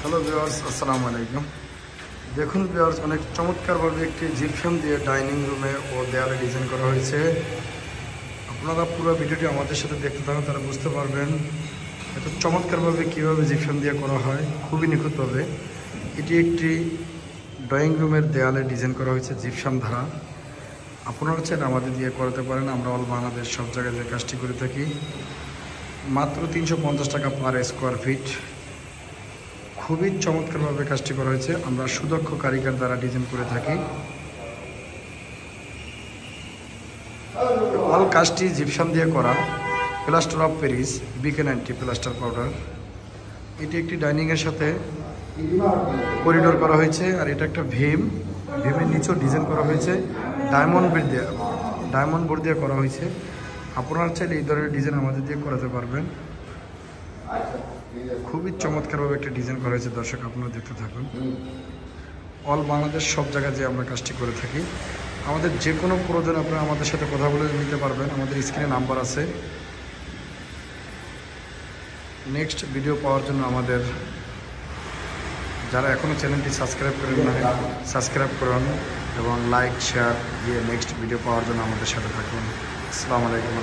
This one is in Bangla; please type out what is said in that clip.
হ্যালো ভিউয়ার্স, আসসালামু আলাইকুম। দেখুন ভিউয়ার্স, অনেক চমৎকারভাবে একটি জিপসাম দিয়ে ডাইনিং রুমে ও দেয়ালে ডিজাইন করা হয়েছে। আপনারা পুরো ভিডিওটি আমাদের সাথে দেখতে থাকুন, তারা বুঝতে পারবেন এত চমৎকারভাবে কীভাবে জিপসাম দিয়ে করা হয়, খুবই নিখুঁতভাবে। এটি একটি ড্রয়িং রুমের দেয়ালে ডিজাইন করা হয়েছে জিপসাম ধারা। আপনারা চাইলে আমাদের দিয়ে করাতে পারেন। আমরা অল বাংলাদেশ সব জায়গায় যে কাজটি করে থাকি। মাত্র 350 টাকা পার স্কোয়ার ফিট। খুবই চমৎকারভাবে কাজটি করা হয়েছে। আমরা সুদক্ষ কারিগর দ্বারা ডিজাইন করে থাকি। অল কাজটি জিপসাম দিয়ে করা, plaster of Paris BK90 plaster powder. এটি একটি ডাইনিংয়ের সাথে করিডোর করা হয়েছে। আর এটা একটা ভীমের নিচেও ডিজাইন করা হয়েছে ডায়মন্ড বোর্ড দিয়ে করা হয়েছে। আপনারা চাইলে এই ধরনের ডিজাইন আমাদের দিয়ে করাতে পারবেন। খুবই চমৎকারভাবে একটা ডিজাইন করা হয়েছে। দর্শক, আপনারা দেখতে থাকুন। অল বাংলাদেশ সব জায়গায় যে আমরা কাজটি করে থাকি। আমাদের যে কোনো প্রয়োজন আপনারা আমাদের সাথে কথা বলে নিতে পারবেন। আমাদের স্ক্রিনে নাম্বার আছে। নেক্সট ভিডিও পাওয়ার জন্য আমাদের যারা এখনও চ্যানেলটি সাবস্ক্রাইব করেন না, সাবস্ক্রাইব করুন এবং লাইক শেয়ার দিয়ে নেক্সট ভিডিও পাওয়ার জন্য আমাদের সাথে থাকুন। আসসালামু আলাইকুম।